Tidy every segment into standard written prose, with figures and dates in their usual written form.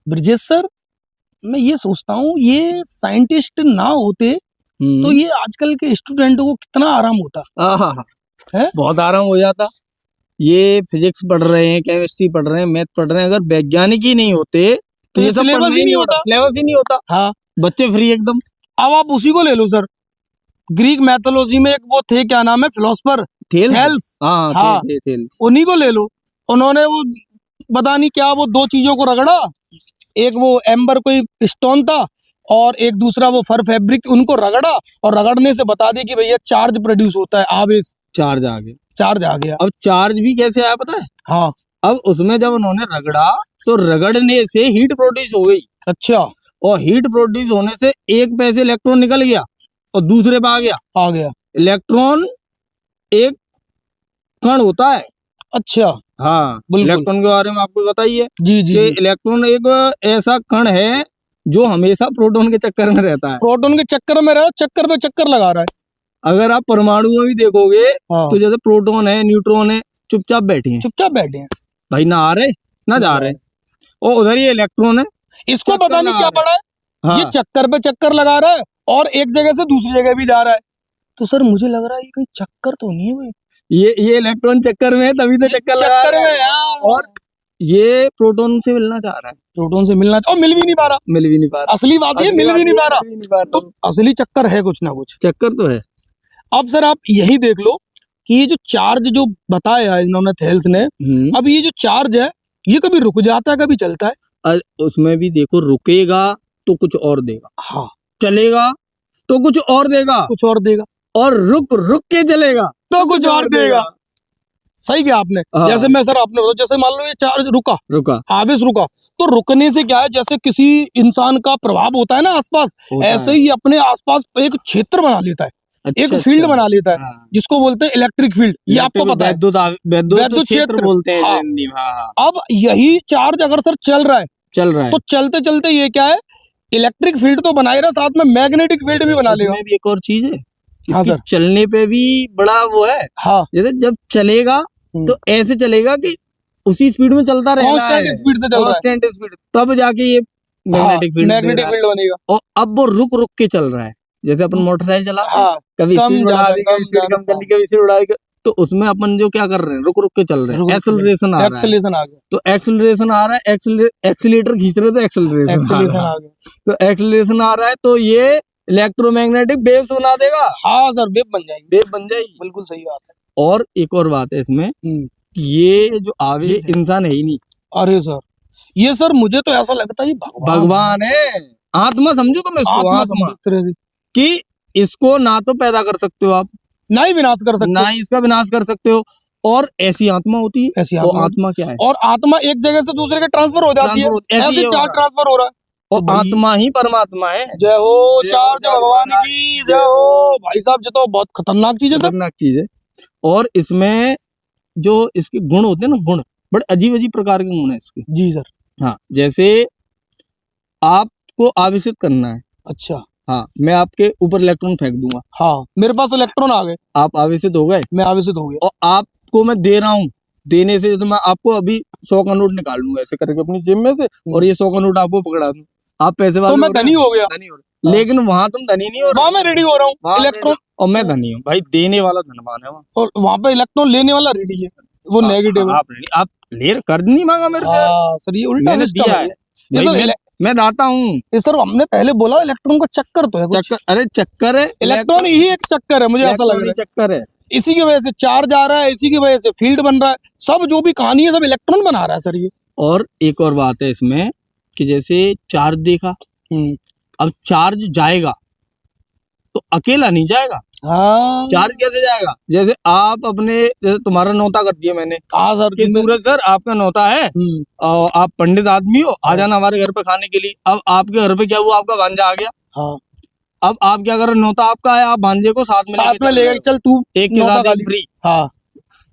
Brajesh sir, मैं ये सोचता हूँ ये साइंटिस्ट ना होते तो ये आजकल के स्टूडेंटों को कितना आराम होता आहा, है। बहुत आराम हो जाता। ये फिजिक्स पढ़ रहे हैं, केमिस्ट्री पढ़ रहे हैं, मैथ पढ़ रहे हैं, अगर वैज्ञानिक ही नहीं होते तो ये सब सिलेबस पढ़ना ही नहीं होता। सिलेबस ही नहीं होता। हाँ, बच्चे फ्री एकदम। अब आप उसी को ले लो सर, ग्रीक मैथोलॉजी में एक वो थे, क्या नाम है, फिलोसफर थेल्स। हाँ, हाँ, थेल्स। उन्हीं को ले लो। उन्होंने वो पता नहीं क्या वो दो चीजों को रगड़ा, एक वो एम्बर कोई स्टोन था और एक दूसरा वो फर फैब्रिक, उनको रगड़ा और रगड़ने से बता दी कि भैया चार्ज प्रोड्यूस होता है, आवेश, चार्ज आ गया। चार्ज आ गया। अब चार्ज भी कैसे आया पता है? हाँ, अब उसमें जब उन्होंने रगड़ा तो रगड़ने से हीट प्रोड्यूस हो गई। अच्छा, और हीट प्रोड्यूस होने से एक पैसे इलेक्ट्रॉन निकल गया और दूसरे पे आ गया। इलेक्ट्रॉन एक कण होता है। अच्छा, हाँ, बिल्कुल। इलेक्ट्रॉन के बारे में आपको बताइए जी जी, कि इलेक्ट्रॉन एक ऐसा कण है जो हमेशा प्रोटॉन के चक्कर में रहता है। प्रोटॉन के चक्कर में रहो, चक्कर पे चक्कर लगा रहा है। अगर आप परमाणु में भी देखोगे हाँ, तो जैसे प्रोटॉन है, न्यूट्रॉन है, चुपचाप बैठे हैं, चुपचाप बैठे हैं, भाई ना आ रहे ना जा रहे। और उधर ये इलेक्ट्रॉन है, इसको चक्कर पता नहीं लगा क्या रहा पड़ा है, हाँ, ये चक्कर पे चक्कर लगा रहा है और एक जगह से दूसरी जगह भी जा रहा है। तो सर मुझे लग रहा है ये कहीं चक्कर तो नहीं है कोई, ये इलेक्ट्रॉन चक्कर में है, तभी तो चक्कर लगा चक्कर रहा में है। यार। और ये प्रोटॉन से मिलना चाह रहा है, प्रोटॉन से मिलना और मिल भी नहीं पा रहा। मिल भी नहीं पा रहा। असली बात है, मिल भी नहीं पा रहा। तो असली चक्कर है कुछ ना कुछ। चक्कर तो है। अब सर आप यही देख लो कि ये जो चार्ज जो बताया इन्होंने थेल्स ने, अब ये जो चार्ज है ये कभी रुक जाता है, कभी चलता है। उसमें भी देखो, रुकेगा तो कुछ और देगा, हाँ, चलेगा तो कुछ और देगा, कुछ और देगा, और रुक रुक के चलेगा तो कुछ और देगा। सही क्या आपने। हाँ। जैसे मैं सर आपने बताया, जैसे मान लो ये चार्ज रुका, आवेश रुका, तो रुकने से क्या है, जैसे किसी इंसान का प्रभाव होता है ना आसपास, ऐसे ही अपने आसपास एक क्षेत्र बना लेता है, एक फील्ड बना लेता है, जिसको बोलते हैं इलेक्ट्रिक फील्ड। ये आपको पता है, वैद्युत क्षेत्र बोलते हैं हाँ। हिंदी में। हाँ। अब यही चार्ज अगर सर चल रहा है तो चलते चलते ये क्या है, इलेक्ट्रिक फील्ड तो बना ही रहा, साथ में मैग्नेटिक फील्ड भी बना लेगा। भी एक और चीज है, हाँ इसकी सर, चलने पे भी बड़ा वो है। हाँ, जैसे जब चलेगा तो ऐसे चलेगा कि उसी स्पीड में चलता रहेगा, कांस्टेंट स्पीड से चल रहा है, कांस्टेंट स्पीड, तब जाके ये मैग्नेटिक फील्ड बनेगा। और अब वो रुक रुक के चल रहा है। जैसे अपन मोटरसाइकिल चलाते हैं, कभी कम स्पीड बढ़ा दी, कभी स्पीड कम कर ली, कभी स्पीड बढ़ा दी, तो उसमें अपन जो क्या कर रहे हैं, रुक रुक के चल रहे हैं। एक्सेलरेशन आ रहा है, तो एक्सेलरेशन आ रहा है, एक्सीलेटर खींच रहे तो एक्सेलरेशन आ गया, तो एक्सेलरेशन आ रहा है, तो ये इलेक्ट्रोमैग्नेटिक वेव्स बना देगा। हाँ सर, वेव बन जाएगी, बिल्कुल सही बात है। और एक और बात है इसमें, ये जो आवेश इंसान है ही नहीं। अरे सर, ये सर मुझे तो ऐसा लगता है भगवान है, आत्मा समझो तुम इसको, आत्मा कि इसको ना तो पैदा कर सकते हो आप, ना ही विनाश कर सकते हो, ना ही इसका विनाश कर सकते हो। और ऐसी आत्मा होती है, ऐसी आत्मा क्या है, और आत्मा एक जगह से दूसरे के ट्रांसफर हो जाती है, ऐसे चार्ज ट्रांसफर हो रहा है, और आत्मा ही परमात्मा है। जय हो चार्ज भगवान की जय हो। भाई साहब ये तो बहुत खतरनाक चीज है, खतरनाक चीज है। और इसमें जो इसके गुण होते हैं ना, गुण बड़े अजीब अजीब प्रकार के गुण है इसके। जी सर। हाँ, जैसे आपको आवेशित करना है, अच्छा, हाँ, मैं आपके ऊपर इलेक्ट्रॉन फेंक दूंगा, हाँ, मेरे पास इलेक्ट्रॉन आ गए, आप आवेशित हो गए, मैं आवेशित हो गया, और आपको मैं दे रहा हूँ, देने से जैसे मैं आपको अभी 100 का नोट निकाल लूंगा ऐसे करके अपनी जेब में से, और ये 100 का नोट आपको पकड़ा दूं, आप पैसे वाले, तो मैं धनी हो गया, लेकिन वहां तुम धनी नहीं हो रहे, वहां मैं रेडी हो रहा हूँ इलेक्ट्रॉन, और मैं धनी हूँ। भाई देने वाला धनवान है वहाँ, और वहां पे इलेक्ट्रॉन लेने वाला रेडी है, वो नेगेटिव है। आप ले कर नहीं मांगा मेरे से, सर ये उल्टा सिस्टम है। मैं दाता हूँ। सर हमने पहले बोला इलेक्ट्रॉन का चक्कर तो है, चक्कर, अरे चक्कर है, इलेक्ट्रॉन ही एक चक्कर है, मुझे ऐसा लग रहा है चक्कर है। इसी की वजह से चार्ज आ रहा है, इसी की वजह से फील्ड बन रहा है, सब जो भी कहानी है सब इलेक्ट्रॉन बना रहा है सर ये। और एक और बात है इसमें कि जैसे चार्ज देखा, अब चार्ज जाएगा तो अकेला नहीं जाएगा। हाँ, चार्ज कैसे जाएगा, जैसे आप अपने, जैसे तुम्हारा नौता कर दिया मैंने, हाँ सर, कि सूरज सर आपका नौता है और आप पंडित आदमी हो, आ जाना हमारे घर पे खाने के लिए। अब आपके घर पे क्या हुआ, आपका भांजा आ गया, हाँ, अब आप क्या कर रहे, नौता आपका है, आप भांजे को साथ में लेगा, चल तू एक के साथ एक फ्री, हाँ,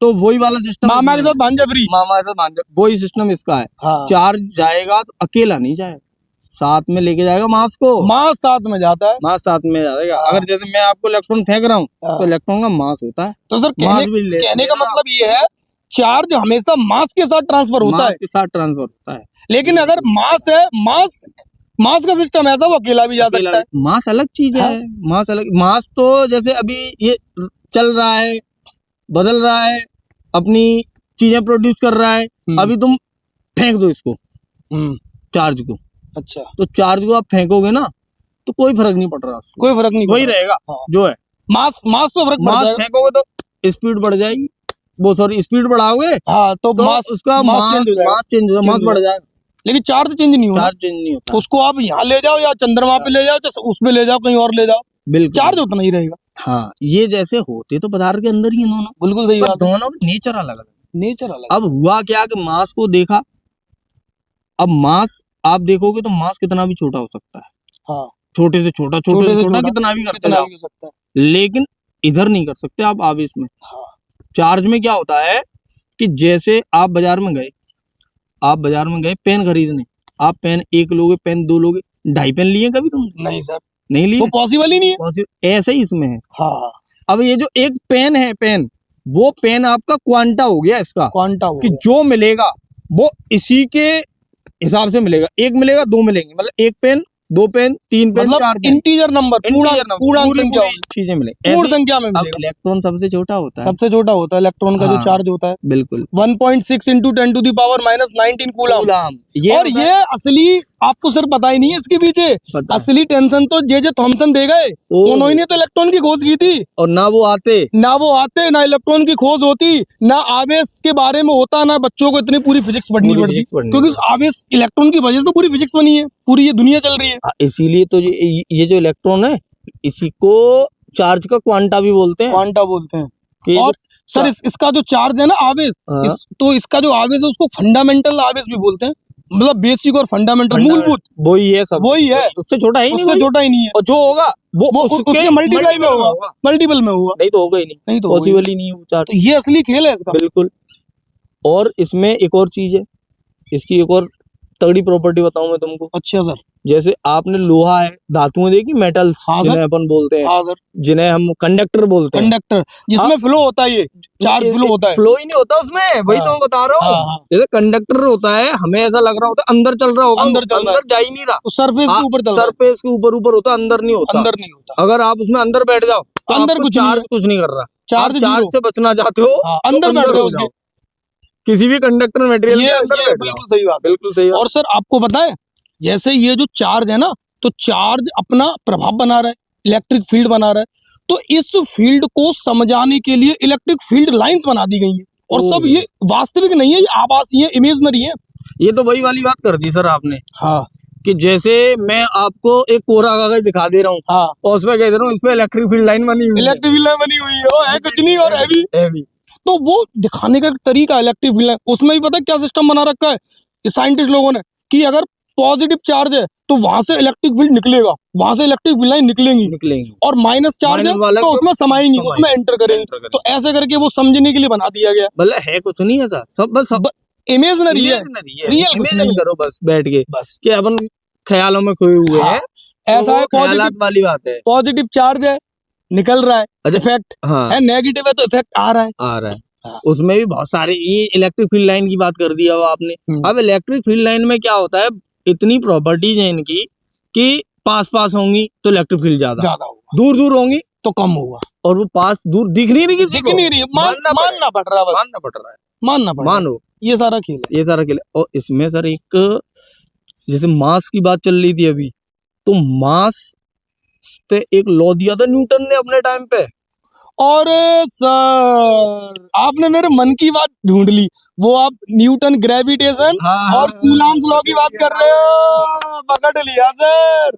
तो वही वाला सिस्टम, मामा के साथ भांजा फ्री, मामा के साथ भांजा, वही सिस्टम इसका है। हाँ। चार्ज जाएगा तो अकेला नहीं जाएगा, साथ में लेके जाएगा मास को, मास साथ में जाता है, मास साथ में जाएगा। अगर जैसे मैं आपको इलेक्ट्रॉन फेंक रहा हूँ तो इलेक्ट्रॉन का मास होता है, तो सर कहने का मतलब ये है चार्ज हमेशा मास के साथ ट्रांसफर होता है, के साथ ट्रांसफर होता है। लेकिन अगर मास है, मास का सिस्टम ऐसा वो अकेला भी जा सकता है। मास अलग चीज है। मास अलग, मास तो जैसे अभी ये चल रहा है, बदल रहा है, अपनी चीजें प्रोड्यूस कर रहा है, अभी तुम फेंक दो इसको, चार्ज को। अच्छा, तो चार्ज को आप फेंकोगे ना तो कोई फर्क नहीं पड़ रहा, कोई फर्क नहीं, वही रहेगा जो है। मास तो फर्क पड़ जाएगा, फेंकोगे तो स्पीड बढ़ जाएगी, वो सॉरी स्पीड बढ़ाओगे तो मास उसका मास चेंज हो जाएगा, मास बढ़ जाएगा, लेकिन चार्ज चेंज नहीं होगा। चार्ज चेंज नहीं होता, उसको आप यहाँ ले जाओ या चंद्रमा पे ले जाओ, उसमें ले जाओ, कहीं और ले जाओ, बिल्कुल चार्ज उतना ही रहेगा। हाँ, ये जैसे होते तो पदार्थ के अंदर ही दोनों, बिल्कुल सही बात, दोनों नेचर अलग अलग, नेचर अलग। अब हुआ क्या कि मास को देखा, अब मास आप देखोगे तो मास कितना भी छोटा हो सकता है, हाँ, छोटे से छोटा, छोटे से छोटा कितना भी हो सकता है, लेकिन इधर नहीं कर सकते आप आवेश में। हाँ। चार्ज में क्या होता है कि जैसे आप बाजार में गए पेन खरीदने, आप पेन एक लोगे, पेन दो लोगे, 2.5 पेन लिए कभी तुम? नहीं सर, नहीं लिए, वो पॉसिबल ही नहीं है। ऐसे ही इसमें है। हाँ। अब ये जो एक पेन है, वो पेन आपका क्वांटा हो गया, इसका क्वांटा हो गया, जो मिलेगा वो इसी के हिसाब से मिलेगा, एक मिलेगा, दो मिलेंगे, मतलब एक पेन, दो पेन, तीन पेन, मतलब 4 पेन, इंटीजर नंबर, पूर्ण संख्या चीजें मिलेंगे, पूर्ण संख्या में मिलेगा। इलेक्ट्रॉन सबसे छोटा होता है, सबसे छोटा होता है इलेक्ट्रॉन का, जो चार्ज होता है, बिल्कुल 1.6 × 10⁻⁻19 कूलम। और ये असली, आपको सिर्फ पता ही नहीं है इसके पीछे असली टेंशन तो जे थॉमसन दे गए, उन्होंने तो इलेक्ट्रॉन की खोज की थी, और ना वो आते ना इलेक्ट्रॉन की खोज होती, ना आवेश के बारे में होता, ना बच्चों को इतनी पूरी फिजिक्स पढ़नी पड़ती, क्योंकि आवेश इलेक्ट्रॉन की वजह से तो पूरी फिजिक्स बनी है, पूरी ये दुनिया चल रही है। इसीलिए तो ये जो इलेक्ट्रॉन है, इसी को चार्ज का क्वांटा भी बोलते हैं। और सर इसका जो चार्ज है ना आवेश, तो इसका जो आवेश है उसको फंडामेंटल आवेश भी बोलते हैं, मतलब बेसिक और फंडामेंटल, मूलभूत, वही है सब, वही है, उससे छोटा ही नहीं है, और जो होगा वो उसके मल्टीप्लाई में होगा, मल्टीपल में होगा, नहीं तो होगा ही नहीं तो पॉसिबल ही नहीं है। तो ये असली खेल है इसका, बिल्कुल। और इसमें एक और चीज है, इसकी एक और तगड़ी प्रॉपर्टी बताऊं मैं तुमको। अच्छा सर, जैसे आपने लोहा है, धातुएं देखी, मेटल्स, जिन्हें अपन बोलते हैं, हाँ सर, जिन्हें हम कंडक्टर बोलते हैं, कंडक्टर, जिसमें फ्लो होता है, ये चार्ज फ्लो होता है, फ्लो ही नहीं होता उसमें, वही तो मैं बता रहा हूँ। जैसे कंडक्टर होता है, हमें ऐसा लग रहा होता है अंदर चल रहा होगा, अंदर जा ही नहीं रहा, सरफेस के ऊपर चल रहा है, सरफेस के ऊपर होता है, अंदर नहीं होता। अगर आप उसमें अंदर बैठ जाओ तो अंदर कुछ नहीं कर रहा, चार्ज से बचना चाहते हो, अंदर बैठ जाओ किसी भी कंडक्टर मटेरियल के अंदर, बिल्कुल सही बात, बिल्कुल सही। और सर आपको पता है, जैसे ये जो चार्ज है ना, तो चार्ज अपना प्रभाव बना रहा है, इलेक्ट्रिक फील्ड बना रहा है, तो इस फील्ड को समझाने के लिए इलेक्ट्रिक फील्ड लाइंस बना दी गई है, और सब ये वास्तविक नहीं है, ये आभासी है, इमेजिनरी है। ये तो वही वाली बात कर दी सर आपने, हाँ, कि जैसे मैं आपको एक कोरा कागज दिखा दे रहा हूँ, हाँ, और उसमें कह दे रहा हूँ इसमें इलेक्ट्रिक फील्ड लाइन बनी हुई है, कुछ नहीं और हैवी, तो वो दिखाने का तरीका इलेक्ट्रिक फील्ड, उसमें भी पता है क्या सिस्टम बना रखा है साइंटिस्ट लोगों ने, कि अगर पॉजिटिव चार्ज है तो वहां से इलेक्ट्रिक फील्ड निकलेगा, वहां से इलेक्ट्रिक फील्ड लाइन निकलेंगी, और माइनस चार्ज है तो उसमें समाएंगी, उसमें एंटर करेंगे, तो ऐसे करके वो समझने के लिए बना दिया गया। मतलब है कुछ नहीं ऐसा, सब इमेजिनरी है, रियल कुछ नहीं करो, बस बैठ के, बस कि अपन ख्यालों में खोए हुए हैं, ऐसा है, ख्यालात वाली बात है। पॉजिटिव चार्ज है, निकल रहा है, इफेक्ट है, नेगेटिव है तो इफेक्ट आ रहा है। हाँ। उसमें भी बहुत सारे, ये इलेक्ट्रिक फील्ड लाइन की बात कर दिया आपने। अब इलेक्ट्रिक फील्ड लाइन में क्या होता है, इतनी प्रॉपर्टीज है इनकी कि पास होंगी तो इलेक्ट्रिक फील्ड ज्यादा होगा, दूर होंगी तो कम होगा, और वो पास दूर दिख नहीं रही, मानना पड़ रहा है, मानो, ये सारा खेल है। और इसमें सर एक, जैसे मास की बात चल रही थी अभी, तो मास पे एक लॉ दिया था न्यूटन ने अपने टाइम पे, और सर आपने मेरे मन की बात ढूंढ ली, वो आप न्यूटन ग्रेविटेशन और कूलॉम्स लॉ की बात कर रहे हो, पकड़ लिया सर।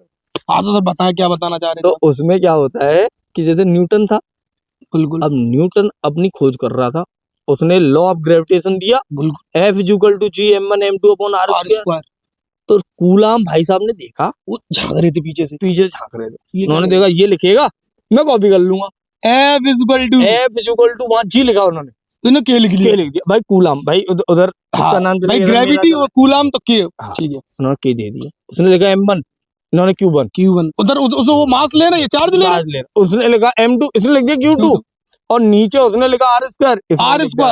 हाँ तो सर बताया, क्या बताना चाह रहे थे? तो उसमें क्या होता है कि जैसे न्यूटन था, बिल्कुल, अब न्यूटन अपनी खोज कर रहा था, उसने लॉ ऑफ ग्रेविटेशन दिया, बिल्कुल, F=G(m1m2/r²)। तो कूलॉम भाई साहब ने देखा, वो झांक रहे थे, पीछे झांक रहे थे, उन्होंने देखा ये लिखेगा, मैं कॉपी कर लूंगा, F=, वहाँ G लिखा उन्होंने, के लिख दिया भाई, कूलॉम भाई उधर इसका नाम भाई ग्रेविटी और कूलॉम, तो के, ठीक है, उन्होंने के दे दिया, उसने लिखा M1, इन्होंने Q1, उधर वो मास ले रहे, चार्ज ले रहे, उसने लिखा M2, इसने लिख दिया Q2, और नीचे उसने लिखा R स्क्वायर,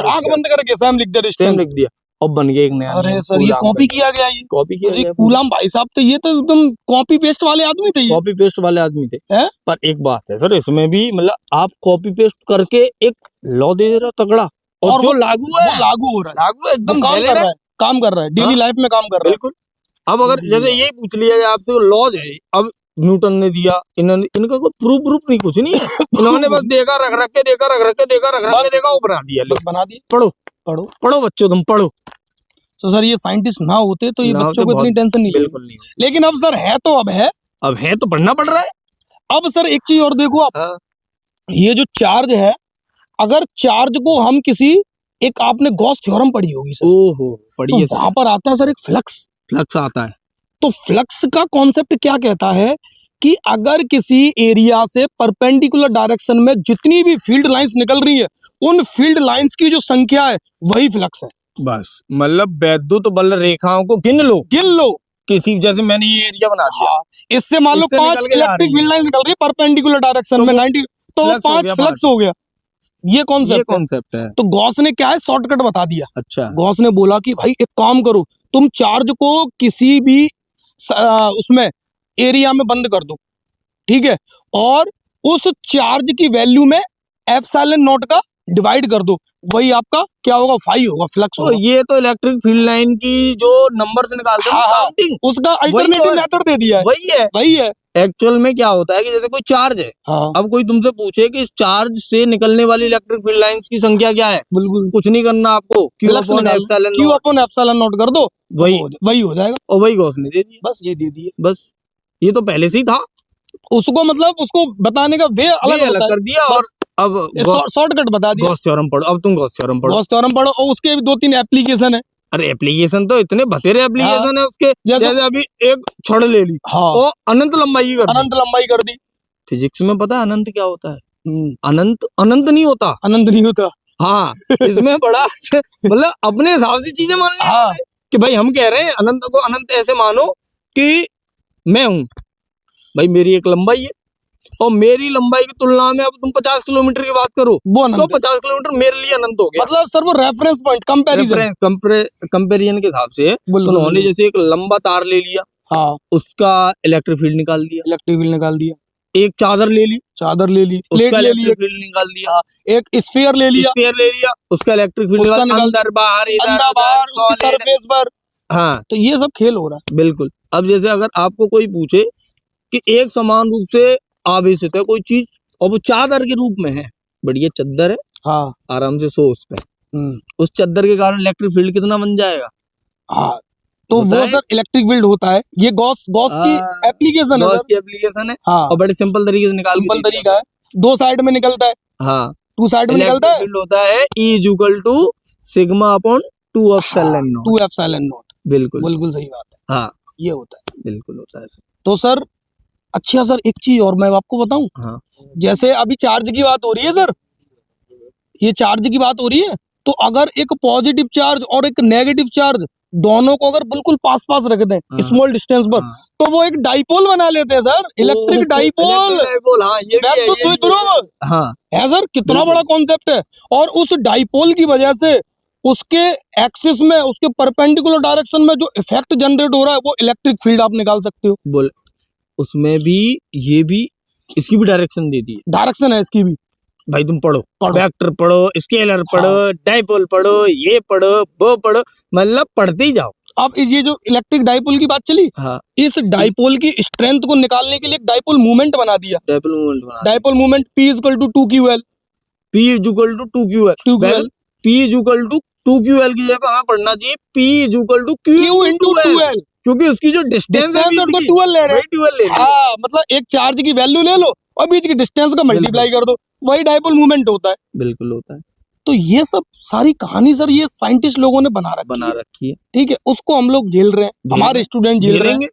आंख बंद करके सेम लिख दिया, सेम लिख दिया और बन गया एक नया। अरे सर ये कॉपी किया गया, ये कॉपी किया गया। कूलाम भाई साहब तो ये तो एकदम कॉपी पेस्ट वाले आदमी थे, कॉपी पेस्ट वाले आदमी थे। है? पर एक बात है सर, इसमें भी मतलब आप कॉपी पेस्ट करके एक लॉ दे रहे हो तगड़ा, और जो लागू है, लागू हो रहा है, लागू है, एकदम काम कर रहा है, डेली लाइफ में काम कर रहा है। बिल्कुल। अब अगर जैसे ये पूछ लिया जाए आपसे, लॉज है, अब न्यूटन ने दिया, इन्होंने, इनका कोई प्रूफ नहीं, कुछ नहीं है, इन्होंने बस देखा, रख रख के देखा, वो बना दिया। पढ़ो बच्चों, तुम पढ़ो। तो सर ये साइंटिस्ट ना होते तो ये बच्चों को इतनी टेंशन नहीं, बिल्कुल नहीं। लेकिन अब सर है तो अब है तो पढ़ना पड़ रहा है। अब सर एक चीज और देखो आप, ये जो चार्ज है, अगर चार्ज को हम किसी एक, आपने गॉस थ्योरम पढ़ी होगी सर, ओहो पढ़िए। तो वहां पर आता है सर एक फ्लक्स आता है। तो फ्लक्स का कॉन्सेप्ट क्या कहता है कि अगर किसी एरिया से परपेंडिकुलर डायरेक्शन में जितनी भी फील्ड लाइंस निकल रही है, उन फील्ड लाइंस की जो संख्या है वही फ्लक्स है। बस मतलब वैद्युत बल रेखाओं को गिन लो किसी, जैसे मैंने ये एरिया बना दिया, इससे मान लो 5 इलेक्ट्रिक फील्ड लाइंस निकल रही है परपेंडिकुलर डायरेक्शन में 90, तो वो 5 फ्लक्स हो गया। ये कॉन्सेप्ट है। तो गॉस ने क्या है, शॉर्टकट बता दिया। अच्छा, गॉस ने बोला कि भाई एक काम करो, तुम चार्ज को किसी भी उसमें एरिया में बंद कर दो, ठीक है, और उस चार्ज की वैल्यू में एप्सिलॉन नॉट का डिवाइड कर दो, वही आपका क्या होगा, फाई होगा, फ्लक्स होगा। ये तो इलेक्ट्रिक फील्ड लाइन की जो नंबर से निकालते हैं, काउंटिंग, उसका अल्टरनेटिव मेथड दे दिया है। वही है। एक्चुअल में क्या होता है कि जैसे कोई चार्ज है, अब कोई तुमसे पूछे कि इस चार्ज से निकलने वाली इलेक्ट्रिक फील्ड लाइंस की संख्या क्या है, बिल्कुल कुछ नहीं करना आपको, Q अपॉन एप्सिलॉन नॉट कर दो, वही हो जाएगा। और वही गॉस ने दे दिया, बस ये दे दिए, बस ये तो पहले से ही था, उसको मतलब उसको बताने का वे अलग कर दिया, और अब शॉर्टकट बता दिया। गॉस थ्योरम पढ़ो, अब तुम गॉस थ्योरम पढ़ो, और उसके भी 2-3 एप्लीकेशन है। अरे एप्लीकेशन तो इतने बतेरे एप्लीकेशन है उसके, जैसे अभी एक छड़ ले ली, और अनंत लंबाई कर दी। फिजिक्स में पता है अनंत क्या होता है? अनंत नहीं होता। हाँ, इसमें बड़ा मतलब अपने हिसाब से चीजें मान ली कि भाई हम कह रहे हैं अनंत को अनंत ऐसे मानो कि मैं हूं भाई, मेरी एक लंबाई है, और मेरी लंबाई की तुलना में अब तुम 50 किलोमीटर की बात करो, वो तो 50 किलोमीटर मेरे लिए अनंत हो गया। मतलब सर वो रेफरेंस पॉइंट, कंपैरिजन के हिसाब से उन्होंने जैसे एक लंबा तार ले लिया, उसका इलेक्ट्रिक फील्ड निकाल दिया, एक चादर ले ली, प्लेट ले ली, फील्ड निकाल दिया, एक स्फीयर ले लिया, उसका इलेक्ट्रिक फील्ड अंदर बाहर, उसकी सरफेस पर। हाँ, तो ये सब खेल हो रहा है। बिल्कुल। अब जैसे अगर आपको कोई पूछे कि एक समान रूप से आवेशित है कोई चीज, और वो चादर के रूप में है, बढ़िया चादर है, आराम से सो उस पे, उस चादर के कारण इलेक्ट्रिक फील्ड कितना बन जाएगा? तो वो सर इलेक्ट्रिक फील्ड होता है। ये गॉस की एप्लीकेशन है, और बड़े सिंपल तरीके से तरीका है, 2 साइड में निकलता है, 2 साइड में निकलता है, फील्ड होता है E = sigma upon 2 epsilon not. बिल्कुल सही बात है। ये होता है, बिल्कुल होता है। तो सर अच्छा सर एक चीज और मैं आपको बताऊं, जैसे अभी चार्ज की बात हो रही है सर, ये चार्ज की बात हो रही है, तो अगर एक पॉजिटिव चार्ज और एक नेगेटिव चार्ज दोनों को अगर बिल्कुल पास रख दें, स्मॉल डिस्टेंस पर, तो वो एक डाइपोल बना लेते हैं सर, इलेक्ट्रिक डाइपोल। है सर, कितना बड़ा कॉन्सेप्ट है। और उस डाइपोल की वजह से उसके एक्सिस में, उसके परपेंडिकुलर डायरेक्शन में जो इफेक्ट जनरेट हो रहा है, वो इलेक्ट्रिक फील्ड आप निकाल सकते हो। उसमें भी ये भी इसकी भी डायरेक्शन दे दी, डायरेक्शन है इसकी भी। भाई तुम पढ़ो, वेक्टर पढ़ो, स्केलर पढ़ो, डाइपोल पढ़ो, ये पढ़ो, वो पढ़ो, मतलब पढ़ते ही जाओ। अब ये जो इलेक्ट्रिक डाइपोल की बात चली, इस डाइपोल की स्ट्रेंथ को निकालने के लिए एक डाइपोल मूवमेंट बना दिया। Dipole movement P = 2QL। P = 2QL। P = 2QL की जगह हमें पढ़ना चाहिए P = Q × 2L, क्योंकि उसकी जो डिस्टेंस है उसको 12 ले रहे हैं। मतलब एक चार्ज की वैल्यू ले लो और बीच की डिस्टेंस को मल्टीप्लाई कर दो, वही डाइपोल मूवमेंट होता है। बिल्कुल होता है। तो ये सब सारी कहानी सर ये साइंटिस्ट लोगों ने बना रखी है। ठीक है, उसको हम लोग झेल रहे हैं, हमारे स्टूडेंट झेलेंगे।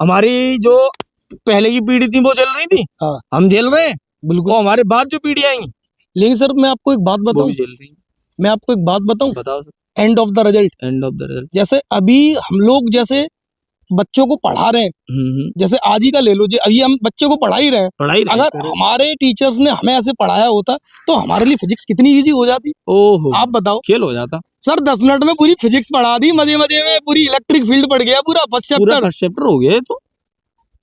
हमारी जो पहले की पीढ़ी थी वो झेल रही थी, हम झेल रहे हैं, बिल्कुल। हमारे बाद जो पीढ़ी आएंगी। लेकिन सर मैं आपको एक बात बताऊं, बताओ sir. End of the result, जैसे अभी हम लोग जैसे बच्चों को पढ़ा रहे हैं, जैसे आज ही का ले लो, अभी हम बच्चों को पढ़ा ही रहे हैं, अगर हमारे टीचर्स ने हमें ऐसे पढ़ाया होता तो हमारे लिए फिजिक्स कितनी इजी हो जाती। ओहो, आप बताओ, खेल हो जाता सर। 10 मिनट में पूरी फिजिक्स पढ़ा दी, मजे मजे में पूरी इलेक्ट्रिक फील्ड पढ़ गया, पूरा फर्स्ट चैप्टर हो गया।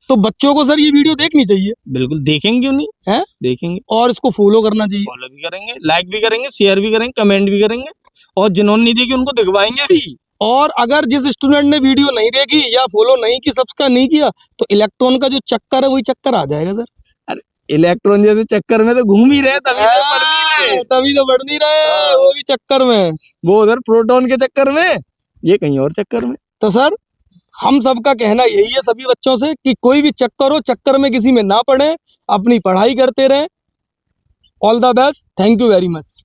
तो बच्चों को सर ये वीडियो देखनी चाहिए। बिल्कुल देखेंगे, क्यों नहीं है, देखेंगे और इसको फॉलो करना चाहिए। फॉलो भी करेंगे, लाइक भी करेंगे, शेयर भी करेंगे, कमेंट भी करेंगे, और जिन्होंने नहीं देखी उनको दिखवाएंगे भी। और अगर जिस स्टूडेंट ने वीडियो नहीं देखी या फॉलो नहीं की, सब्सक्राइब नहीं किया, तो इलेक्ट्रॉन का जो चक्कर है वही चक्कर आ जाएगा सर। अरे इलेक्ट्रॉन जैसे चक्कर में तो घूम ही रहे, तभी तो बढ़ नहीं रहे, वो भी चक्कर में, वो उधर प्रोटॉन के चक्कर में, ये कहीं और चक्कर में। तो सर हम सबका कहना यही है सभी बच्चों से कि कोई भी चक्कर हो, चक्कर में किसी में ना पड़े, अपनी पढ़ाई करते रहें। All the best, thank you very much.